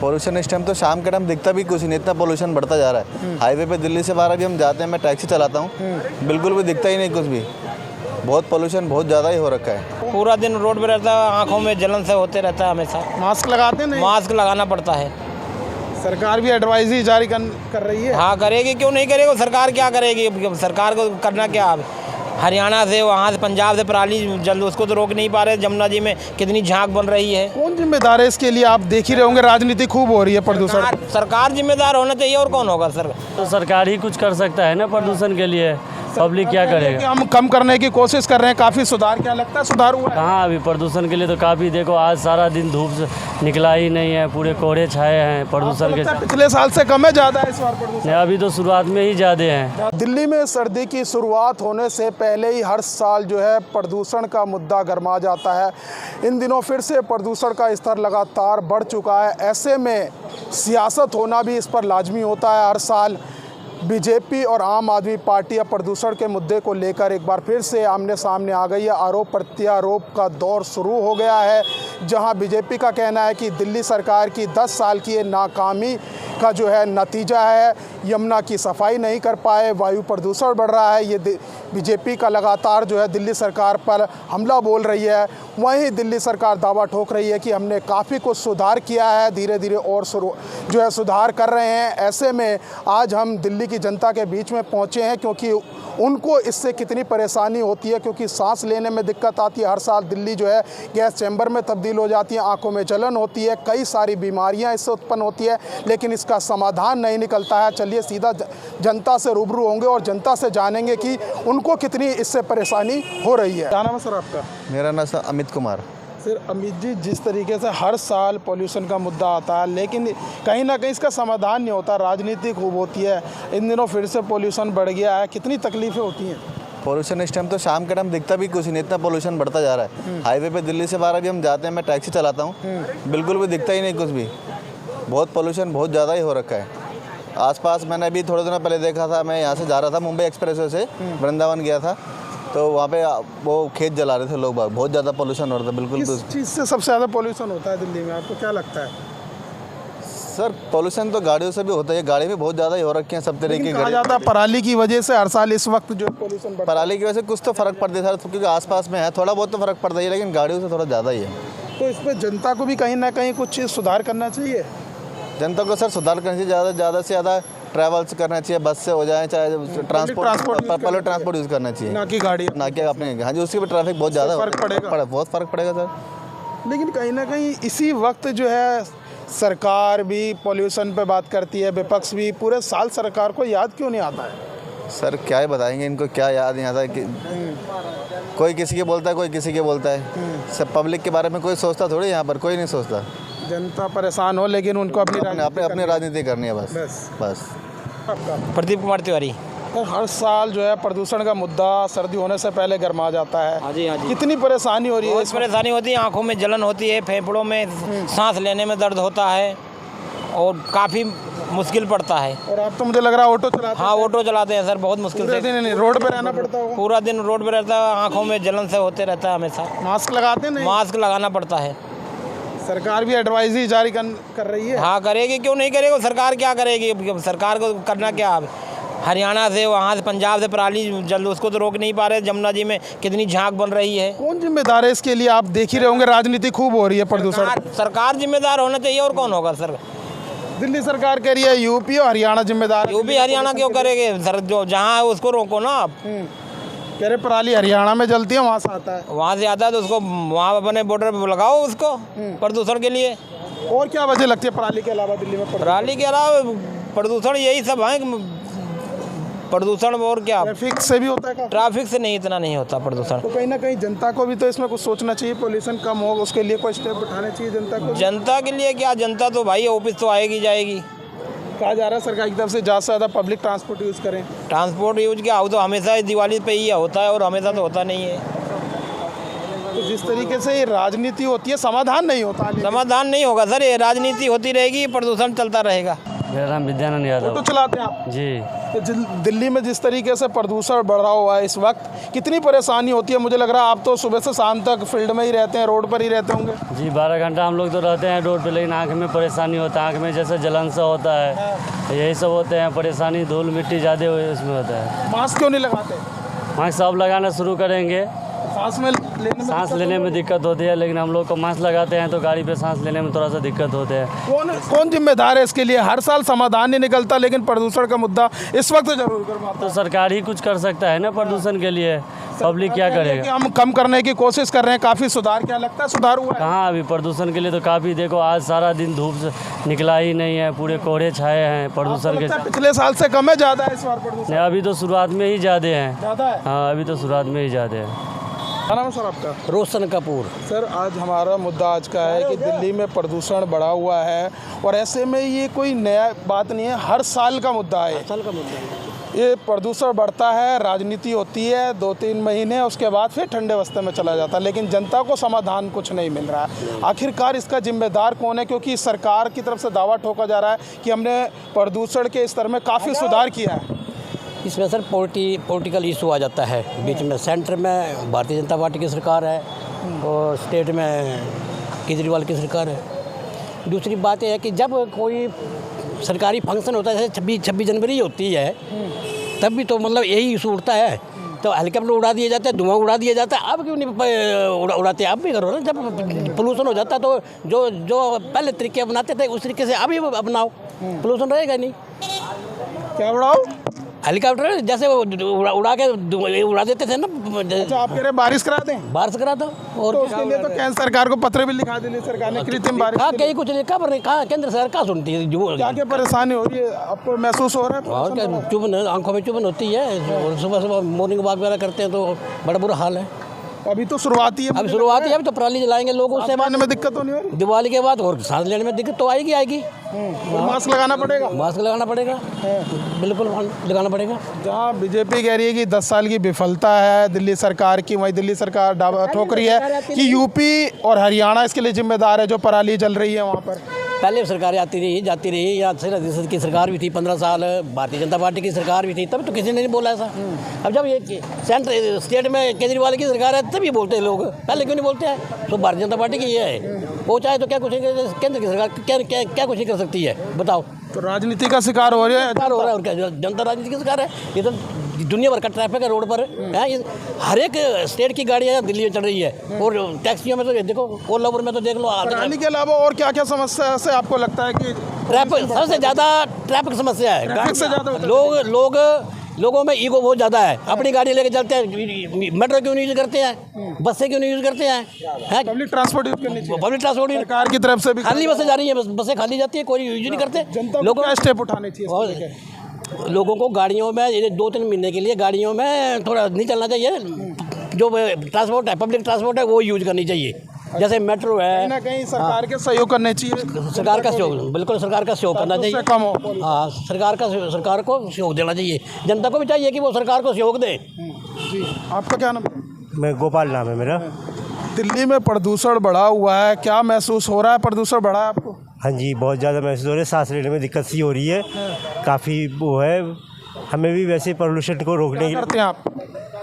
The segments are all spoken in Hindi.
पोल्यूशन इस टाइम तो शाम के टाइम दिखता भी कुछ नहीं, इतना पोल्यूशन बढ़ता जा रहा है। हाईवे पे दिल्ली से बाहर भी हम जाते हैं, मैं टैक्सी चलाता हूँ, बिल्कुल भी दिखता ही नहीं कुछ भी। बहुत पोल्यूशन बहुत ज़्यादा ही हो रखा है। पूरा दिन रोड पे रहता है, आंखों में जलन से होते रहता है हमेशा। मास्क लगाते नहीं? मास्क लगाना पड़ता है। सरकार भी एडवाइजरी जारी कर रही है। हाँ करेगी, क्यों नहीं करेगी। सरकार क्या करेगी, सरकार को करना क्या। अब हरियाणा से, वहाँ से, पंजाब से पराली जल्द, उसको तो रोक नहीं पा रहे। जमुना जी में कितनी झांक बन रही है। कौन जिम्मेदार है इसके लिए? आप देख ही रहे होंगे, राजनीति खूब हो रही है प्रदूषण। सरकार जिम्मेदार होना चाहिए, और कौन होगा सर। तो सरकार ही कुछ कर सकता है ना प्रदूषण के लिए, पब्लिक क्या करेगा। हम कम करने की कोशिश कर रहे हैं, काफ़ी सुधार। क्या लगता है सुधार हुआ है? कहाँ अभी प्रदूषण के लिए तो काफ़ी, देखो आज सारा दिन धूप से निकला ही नहीं है, पूरे कोहरे छाए हैं प्रदूषण के। पिछले साल से कम है, ज़्यादा है इस बार प्रदूषण? अभी तो शुरुआत में ही ज़्यादा है। दिल्ली में सर्दी की शुरुआत होने से पहले ही हर साल जो है प्रदूषण का मुद्दा गरमा जाता है। इन दिनों फिर से प्रदूषण का स्तर लगातार बढ़ चुका है। ऐसे में सियासत होना भी इस पर लाजमी होता है। हर साल बीजेपी और आम आदमी पार्टी प्रदूषण के मुद्दे को लेकर एक बार फिर से आमने सामने आ गई है। आरोप प्रत्यारोप का दौर शुरू हो गया है, जहां बीजेपी का कहना है कि दिल्ली सरकार की 10 साल की ये नाकामी का जो है नतीजा है। यमुना की सफाई नहीं कर पाए, वायु प्रदूषण बढ़ रहा है। ये बीजेपी का लगातार जो है दिल्ली सरकार पर हमला बोल रही है। वहीं दिल्ली सरकार दावा ठोक रही है कि हमने काफ़ी कुछ सुधार किया है, धीरे धीरे और जो है सुधार कर रहे हैं। ऐसे में आज हम दिल्ली की जनता के बीच में पहुंचे हैं, क्योंकि उनको इससे कितनी परेशानी होती है, क्योंकि सांस लेने में दिक्कत आती है। हर साल दिल्ली जो है गैस चैम्बर में तब्दील हो जाती है, आंखों में जलन होती है, कई सारी बीमारियां इससे उत्पन्न होती है, लेकिन इसका समाधान नहीं निकलता है। चलिए सीधा जनता से रूबरू होंगे और जनता से जानेंगे कि उनको कितनी इससे परेशानी हो रही है। क्या नाम है सर आपका? मेरा नाम सर अमित कुमार। सर अमित जी, जिस तरीके से हर साल पोल्यूशन का मुद्दा आता है, लेकिन कहीं ना कहीं इसका समाधान नहीं होता, राजनीति खूब होती है। इन दिनों फिर से पोल्यूशन बढ़ गया है, कितनी तकलीफें होती हैं? पोल्यूशन इस टाइम तो शाम के टाइम दिखता भी कुछ नहीं, इतना पोल्यूशन बढ़ता जा रहा है। हाईवे पे दिल्ली से बाहर भी हम जाते हैं, मैं टैक्सी चलाता हूँ, बिल्कुल भी दिखता ही नहीं कुछ भी। बहुत पोल्यूशन बहुत ज़्यादा ही हो रखा है। आसपास मैंने अभी थोड़े दिनों पहले देखा था, मैं यहाँ से जा रहा था मुंबई एक्सप्रेसवे से वृंदावन गया था, तो वहाँ पे वो खेत जला रहे थे लोग बाग। बहुत ज़्यादा पोल्यूशन हो रहा था। बिल्कुल किस चीज़ से सबसे ज़्यादा पोल्यूशन होता है दिल्ली में, आपको क्या लगता है? सर पोल्यूशन तो गाड़ियों से भी होता है, गाड़ी भी बहुत ज़्यादा ही हो रखी हैं सब तरीके की। कहा जाता है पराली की वजह से हर साल इस वक्त जो पोल्यूशन बढ़ता है। पराली की वजह से कुछ तो फ़र्क पड़ता है सर, क्योंकि आसपास में है, थोड़ा बहुत तो फ़र्क पड़ता ही है, लेकिन गाड़ियों से थोड़ा ज़्यादा ही है। तो इस पर जनता को भी कहीं ना कहीं कुछ सुधार करना चाहिए। जनता को सर सुधार करना चाहिए, ज़्यादा से ज़्यादा ट्रैवल्स करना चाहिए, बस से हो जाए, चाहे ट्रांसपोर्ट पब्लिक ट्रांसपोर्ट यूज़ करना चाहिए, ना कि गाड़ी, ना कि अपने। हाँ जी, उसकी भी ट्रैफिक बहुत ज़्यादा फर्क पड़ेगा, बहुत फ़र्क पड़ेगा सर। लेकिन कहीं ना कहीं इसी वक्त जो है सरकार भी पोल्यूशन पे बात करती है, विपक्ष भी। पूरे साल सरकार को याद क्यों नहीं आता है? सर क्या ही बताएंगे, इनको क्या याद नहीं आता कि कोई किसी के बोलता है, कोई किसी के बोलता है। सब पब्लिक के बारे में कोई सोचता थोड़ी, यहाँ पर कोई नहीं सोचता। जनता परेशान हो, लेकिन उनको अपनी राजनीति करनी है बस। प्रदीप कुमार तिवारी। तो हर साल जो है प्रदूषण का मुद्दा सर्दी होने से पहले गरमा जाता है। हाँ जी, हाँ जी। कितनी परेशानी हो रही है? बहुत परेशानी होती है, आंखों में जलन होती है, फेफड़ों में सांस लेने में दर्द होता है, और काफ़ी मुश्किल पड़ता है। और आप तो मुझे लग रहा है ऑटो चलाते हैं? हाँ ऑटो चलाते हैं सर, बहुत मुश्किल से। नहीं, रोड पे रहना पड़ता होगा? पूरा दिन रोड पे रहता है, आंखों में जलन से होते रहता है हमेशा। मास्क लगाते नहीं? मास्क लगाना पड़ता है। सरकार भी एडवाइजरी जारी कर रही है। हाँ करेगी, क्यों नहीं करेगी। सरकार क्या करेगी, सरकार को करना क्या। अब हरियाणा से, वहाँ से, पंजाब से पराली जल्द, उसको तो रोक नहीं पा रहे। जमुना जी में कितनी झांक बन रही है। कौन जिम्मेदार है इसके लिए? आप देख ही रहे होंगे, राजनीति खूब हो रही है प्रदूषण। सरकार जिम्मेदार होना चाहिए, और कौन होगा सर। दिल्ली सरकार कह रही है यूपी और हरियाणा जिम्मेदार। यूपी हरियाणा क्यों करेंगे सर, जो जहाँ है उसको रोको ना आप। कह रहे पराली हरियाणा में जलती है, वहाँ से आता है। वहाँ से आता है तो उसको वहाँ अपने बॉर्डर पे लगाओ उसको, प्रदूषण के लिए। और क्या वजह लगती है पराली के अलावा दिल्ली में? पराली के अलावा प्रदूषण यही सब है, प्रदूषण। और क्या, ट्रैफिक से भी होता है? ट्रैफिक से नहीं, इतना नहीं होता प्रदूषण। तो कहीं ना कहीं जनता को भी तो इसमें कुछ सोचना चाहिए, पोल्यूशन कम हो उसके लिए कोई स्टेप उठाने चाहिए जनता को। जनता के लिए क्या, जनता तो भाई ऑफिस तो आएगी जाएगी। कहा जा रहा है सरकार की तरफ से ज़्यादा से ज़्यादा पब्लिक ट्रांसपोर्ट यूज़ करें। ट्रांसपोर्ट यूज क्या हो, तो हमेशा दिवाली पे ही होता है, और हमेशा तो होता नहीं है। तो जिस तरीके से ये राजनीति होती है, समाधान नहीं होता। समाधान नहीं होगा सर, ये राजनीति होती रहेगी, प्रदूषण चलता रहेगा। मेरा नाम विद्यानंद यादव। ऑटो चलाते हैं आप? जी। तो दिल्ली में जिस तरीके से प्रदूषण बढ़ रहा हुआ है इस वक्त, कितनी परेशानी होती है? मुझे लग रहा है आप तो सुबह से शाम तक फील्ड में ही रहते हैं, रोड पर ही रहते होंगे। जी 12 घंटा हम लोग तो रहते हैं रोड पे, लेकिन आँख में परेशानी होता है, आँख में जैसे जलन सा होता है, यही सब होते हैं परेशानी। धूल मिट्टी ज़्यादा उसमें होता है। मास्क क्यों नहीं लगाते? मास्क सब लगाना शुरू करेंगे। सांस लेने में दिक्कत होती है, लेकिन हम लोग को मास्क लगाते हैं तो गाड़ी पे सांस लेने में थोड़ा सा दिक्कत होते हैं। कौन जिम्मेदार है इसके लिए? हर साल समाधान नहीं निकलता, लेकिन प्रदूषण का मुद्दा इस वक्त जरूर करवाता। तो सरकार ही कुछ कर सकता है ना प्रदूषण के लिए, पब्लिक क्या करेगा? हम कम करने की कोशिश कर रहे हैं, काफ़ी सुधार, क्या लगता है सुधार हुआ है? कहाँ अभी प्रदूषण के लिए तो काफ़ी, देखो आज सारा दिन धूप निकला ही नहीं है, पूरे कोहरे छाए हैं प्रदूषण के। पिछले साल से कम है, ज़्यादा है इस बार प्रदूषण? नहीं, अभी तो शुरुआत में ही ज़्यादा है। ज़्यादा है? हाँ अभी तो शुरुआत में ही ज़्यादा है। क्या नाम है सर आपका? रोशन कपूर। सर आज हमारा मुद्दा आज का है कि दिल्ली में प्रदूषण बढ़ा हुआ है, और ऐसे में ये कोई नया बात नहीं है, हर साल का मुद्दा है। ये प्रदूषण बढ़ता है, राजनीति होती है 2-3 महीने, उसके बाद फिर ठंडे अवस्थे में चला जाता है, लेकिन जनता को समाधान कुछ नहीं मिल रहा है। आखिरकार इसका जिम्मेदार कौन है? क्योंकि सरकार की तरफ से दावा ठोका जा रहा है कि हमने प्रदूषण के स्तर में काफ़ी सुधार किया है। इसमें सर पॉलिटिकल इशू आ जाता है बीच में। सेंटर में भारतीय जनता पार्टी की सरकार है और स्टेट में केजरीवाल की सरकार है। दूसरी बात यह है कि जब कोई सरकारी फंक्शन होता है, जैसे 26 जनवरी होती है, तब भी तो मतलब यही इशू उठता है, तो हेलीकॉप्टर उड़ा दिए जाते हैं, धुआं उड़ा दिया जाता है। अब क्यों नहीं उड़ाते? आप भी करो ना। जब पोल्यूशन हो जाता है तो जो पहले तरीके अपनाते थे उस तरीके से अभी अपनाओ, पोल्यूशन रहेगा नहीं। क्या उड़ाओ? हेलीकॉप्टर जैसे उड़ा के उड़ा देते थे ना। अच्छा, आप कह रहे बारिश करा दें? बारिश करा दो। और तो उसके लिए तो केंद्र सरकार को पत्र भी लिखा दिल्ली सरकार ने, कृत्रिम बारिश। हाँ कहीं कुछ नहीं कहा, केंद्र सरकार कहाँ सुनती है? क्या क्या परेशानी हो रही है आपको, महसूस हो रहा है? और क्या, चुभन, आंखों में चुभन होती है, और सुबह मॉर्निंग वॉक वगैरह करते हैं तो बड़ा बुरा हाल है। अभी तो शुरुआती है, अभी शुरुआती है, अभी तो पराली जलाएंगे लोग, उससे बाद में दिक्कत होनी है। दिवाली के बाद और सांस लेने में दिक्कत तो आएगी। मास्क लगाना पड़ेगा। मास्क लगाना पड़ेगा, बिल्कुल लगाना पड़ेगा। जहाँ बीजेपी कह रही है कि 10 साल की विफलता है दिल्ली सरकार की, वहीं दिल्ली सरकार ठोक रही है कि यूपी और हरियाणा इसके लिए जिम्मेदार है जो पराली जल रही है वहाँ पर। पहले सरकारें आती रही जाती रही, यहाँ से की सरकार भी थी 15 साल, भारतीय जनता पार्टी की सरकार भी थी, तब तो किसी ने नहीं बोला ऐसा। अब जब ये सेंटर स्टेट में केजरीवाल की सरकार है तभी बोलते हैं लोग, पहले क्यों नहीं बोलते हैं? तो भारतीय जनता पार्टी की ये है, वो चाहे तो क्या कुछ केंद्र की सरकार क्या कुछ कर सकती है, बताओ। तो राजनीति का शिकार हो रही है, शिकार हो रहा है, और क्या जनता राजनीति का शिकार है। ये तो दुनिया भर का ट्रैफिक है रोड पर है, हर एक स्टेट की गाड़ियाँ दिल्ली में चल रही है, और टैक्सियों में तो देखो, ओला उबर में तो देख लो। पराली के अलावा और क्या क्या समस्या से आपको लगता है कि ट्रैफिक सबसे ज़्यादा ट्रैफिक समस्या है? ट्रैफिक से ज़्यादा लोगों में ईगो बहुत ज़्यादा है, अपनी गाड़ी लेके चलते हैं। मेट्रो क्यों नहीं यूज़ करते हैं? बस से क्यों नहीं यूज़ करते हैं? पब्लिक ट्रांसपोर्ट यूज़ करनी चाहिए। पब्लिक ट्रांसपोर्ट सरकार की तरफ से भी खाली बसें जा रही हैं, बसें खाली जाती है, कोई यूज नहीं करते। लोगों को स्टेप उठाने चाहिए। लोगों को गाड़ियों में 2-3 महीने के लिए गाड़ियों में थोड़ा नहीं चलना चाहिए, जो ट्रांसपोर्ट है, पब्लिक ट्रांसपोर्ट है, वो यूज करनी चाहिए। जैसे मेट्रो है, कहीं ना कहीं सरकार के सहयोग करने चाहिए। सरकार का सहयोग, बिल्कुल सरकार का सहयोग करना चाहिए। कम हो। हाँ, सरकार को सहयोग देना चाहिए, जनता को भी चाहिए कि वो सरकार को सहयोग दे। जी, आपका क्या नाम है? मैं गोपाल नाम है मेरा। दिल्ली में प्रदूषण बढ़ा हुआ है, क्या महसूस हो रहा है? प्रदूषण बढ़ा है आपको? हाँ जी, बहुत ज़्यादा महसूस हो रहा है, सांस लेने में दिक्कत सी हो रही है, काफ़ी वो है। हमें भी वैसे पोल्यूशन को रोकने के करते हैं आप?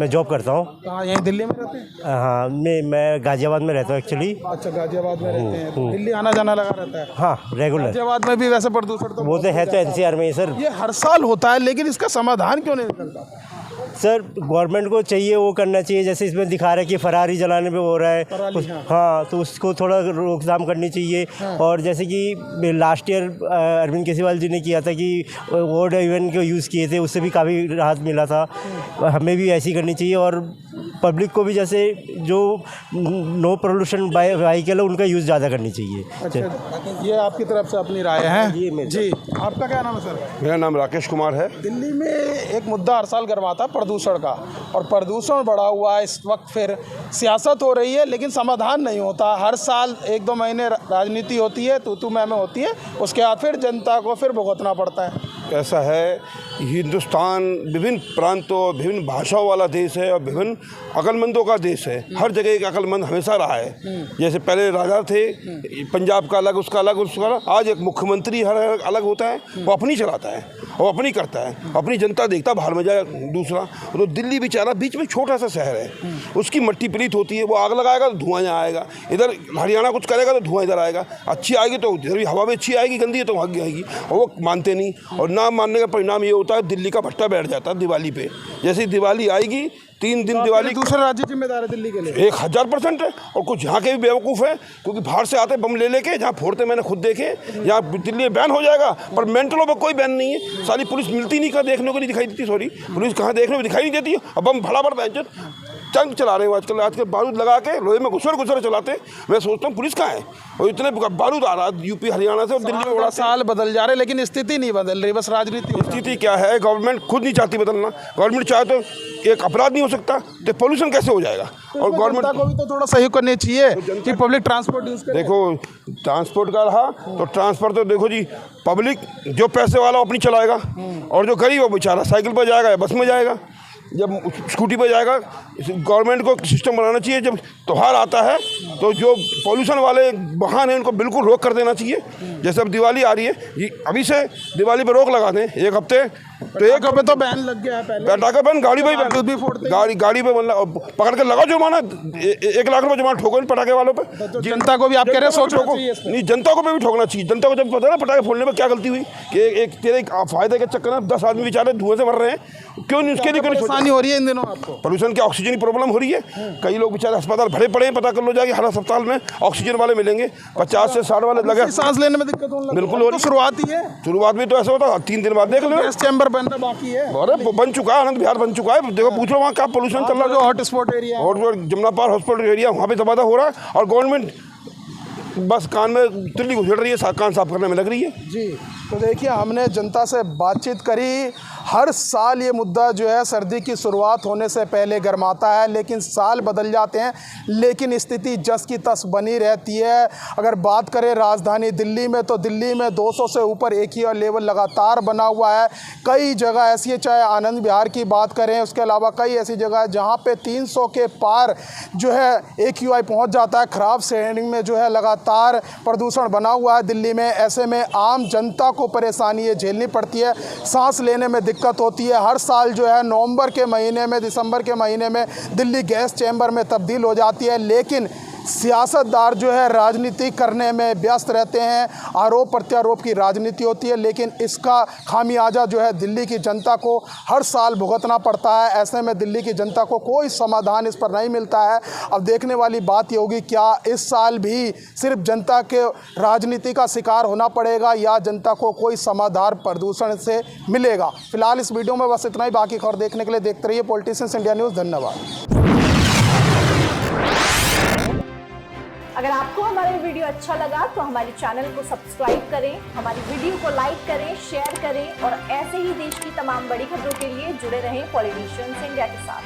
मैं जॉब करता हूँ। कहाँ, यहीं दिल्ली में रहते हैं? हाँ, मैं गाजियाबाद में रहता हूँ एक्चुअली। अच्छा, गाजियाबाद में रहते हैं, तो दिल्ली आना जाना लगा रहता है? हाँ, रेगुलर। गाजियाबाद में भी वैसे प्रदूषण तो वो तो है, तो NCR में ही सर। ये हर साल होता है, लेकिन इसका समाधान क्यों नहीं निकलता? सर गवर्नमेंट को चाहिए वो करना चाहिए, जैसे इसमें दिखा रहा है कि फरारी जलाने पे हो रहा है, हाँ, तो उसको थोड़ा रोकथाम करनी चाहिए। और जैसे कि लास्ट ईयर अरविंद केजरीवाल जी ने किया था कि वर्ल्ड इवेंट को यूज़ किए थे, उससे भी काफ़ी राहत मिला था। हमें भी ऐसी करनी चाहिए, और पब्लिक को भी जैसे जो नो पोल्यूशन व्हीकल है उनका यूज़ ज़्यादा करनी चाहिए। अच्छा, ये आपकी तरफ से अपनी राय है जी। आपका क्या नाम है सर? मेरा नाम राकेश कुमार है। दिल्ली में एक मुद्दा हर साल गरमाता है प्रदूषण का, और प्रदूषण बढ़ा हुआ है इस वक्त, फिर सियासत हो रही है लेकिन समाधान नहीं होता। हर साल 1-2 महीने राजनीति होती है, तू मैं होती है, उसके बाद फिर जनता को फिर भुगतना पड़ता है। ऐसा है, हिंदुस्तान विभिन्न प्रांतों विभिन्न भाषाओं वाला देश है और विभिन्न अक्लमंदों का देश है। हर जगह एक अक्लमंद हमेशा रहा है। जैसे पहले राजा थे, पंजाब का अलग, उसका अलग, उसका अलग। आज एक मुख्यमंत्री हर अलग होता है, वो अपनी चलाता है, वो अपनी करता है, अपनी जनता देखता बाहर में जाए दूसरा। तो दिल्ली बेचारा बीच में छोटा सा शहर है, उसकी मट्टी पलीत होती है, वो आग लगाएगा तो धुआं यहाँ आएगा, इधर हरियाणा कुछ करेगा तो धुआं इधर आएगा। अच्छी आएगी तो इधर भी हवा में अच्छी आएगी, गंदी है तो वहाँ आएगी, और वो मानते नहीं। और ना मानने का परिणाम ये होता है दिल्ली का भट्टा बैठ जाता है दिवाली पे। जैसे दिवाली आएगी 3 दिन दिवाली, दूसरे राज्य जिम्मेदार है दिल्ली के लिए 1000% है। और कुछ यहाँ के भी बेवकूफ़ है, क्योंकि बाहर से आते बम ले लेके जहाँ फोड़ते, मैंने खुद देखे। यहाँ दिल्ली में बैन हो जाएगा, पर मेंटलों में कोई बैन नहीं है। सारी पुलिस मिलती नहीं, कहाँ देखने को नहीं दिखाई देती। सॉरी, पुलिस कहाँ देखने को दिखाई नहीं देती है। अब बम भला भर चंग चला रहे हो आजकल बारूद लगा के लोहे में घुसर चलाते। मैं सोचता हूँ पुलिस कहाँ है, और इतने बारूद आ रहा है यूपी हरियाणा से और दिल्ली में। बड़ा साल बदल जा रहे, लेकिन स्थिति नहीं बदल रही, बस राजनीति। स्थिति क्या है, गवर्नमेंट खुद नहीं चाहती बदलना। गवर्नमेंट चाहे तो एक अपराध नहीं हो सकता, तो पोल्यूशन कैसे हो जाएगा। और गवर्नमेंट को भी तो थोड़ा सहयोग करनी चाहिए कि पब्लिक ट्रांसपोर्ट यूज करें। देखो, ट्रांसपोर्ट का रहा तो ट्रांसपोर्ट तो देखो जी, पब्लिक जो पैसे वाला अपनी चलाएगा, और जो गरीब है बेचारा साइकिल पर जाएगा या बस में जाएगा, जब स्कूटी पर जाएगा। गवर्नमेंट को सिस्टम बनाना चाहिए, जब त्यौहार आता है तो जो पॉल्यूशन वाले वाहन हैं उनको बिल्कुल रोक कर देना चाहिए। जैसे अब दिवाली आ रही है, ये अभी से दिवाली पर रोक लगा दें 1 हफ्ते, तो 1 हफ्ते तो बैन लग गया है पहले। पटाखा बैन, गाड़ी पे गाड़ी पे पकड़ के लगा जुर्माना, 1 लाख रुपये जुर्माना ठोको इन पटाखे वालों पे। तो जनता को भी आप कह रहे हैं ठोको नहीं, जनता को भी ठोकना चाहिए। जनता को जब पता है ना पटाखे फोड़ने में क्या गलती हुई, कि एक तेरे फायदे के चक्कर में 10 आदमी बेचारे धुएं से मर रहे हैं, क्यों नहीं उसके लिए परेशानी हो रही है इन दिनों आपको? पोल्यूशन की ऑक्सीजन की प्रॉब्लम हो रही है। कई लोग बेचारे अस्पताल भरे पड़े हैं, पता कर लो जाके, हर अस्पताल में ऑक्सीजन वाले मिलेंगे, 50 से 60 वाले लगे। सांस लेने में दिक्कत होने लगी। बिल्कुल हो रही, शुरुआत ही है। शुरुआत में तो ऐसा होता, 3 दिन बाद देख लो चैम्बर बनना बाकी है। अरे बन चुका है, आनंद विहार बन चुका है। देखो पूछ लो वहाँ क्या पोल्यूशन चल रहा है, जो हॉटस्पॉट एरिया, और जमुना पार हॉस्पिटल एरिया, वहाँ पे तबादला हो रहा है। और गवर्नमेंट बस कान में तिल्ली घुसेड़ रही है, कान साफ करने में लग रही है जी। तो देखिए, हमने जनता से बातचीत करी। हर साल ये मुद्दा जो है सर्दी की शुरुआत होने से पहले गर्माता है, लेकिन साल बदल जाते हैं, लेकिन स्थिति जस की तस बनी रहती है। अगर बात करें राजधानी दिल्ली में, तो दिल्ली में 200 से ऊपर AQI लेवल लगातार बना हुआ है। कई जगह ऐसी है, चाहे आनंद विहार की बात करें, उसके अलावा कई ऐसी जगह जहाँ पे 300 के पार जो है AQI पहुँच जाता है। ख़राब श्रेणी में जो है लगातार प्रदूषण बना हुआ है दिल्ली में। ऐसे में आम जनता को परेशानी ये झेलनी पड़ती है, सांस लेने में दिक्कत होती है। हर साल जो है नवंबर के महीने में, दिसंबर के महीने में दिल्ली गैस चैम्बर में तब्दील हो जाती है, लेकिन सियासतदार जो है राजनीति करने में व्यस्त रहते हैं। आरोप प्रत्यारोप की राजनीति होती है, लेकिन इसका खामियाजा जो है दिल्ली की जनता को हर साल भुगतना पड़ता है। ऐसे में दिल्ली की जनता को कोई समाधान इस पर नहीं मिलता है। अब देखने वाली बात ये होगी, क्या इस साल भी सिर्फ जनता के राजनीति का शिकार होना पड़ेगा, या जनता को कोई समाधान प्रदूषण से मिलेगा। फिलहाल इस वीडियो में बस इतना ही। बाकी खबर देखने के लिए देखते रहिए पॉलिटिशियंस इंडिया न्यूज़। धन्यवाद। अगर आपको हमारा वीडियो अच्छा लगा तो हमारे चैनल को सब्सक्राइब करें, हमारी वीडियो को लाइक करें, शेयर करें, और ऐसे ही देश की तमाम बड़ी खबरों के लिए जुड़े रहें पॉलिटिशियंस इंडिया के साथ।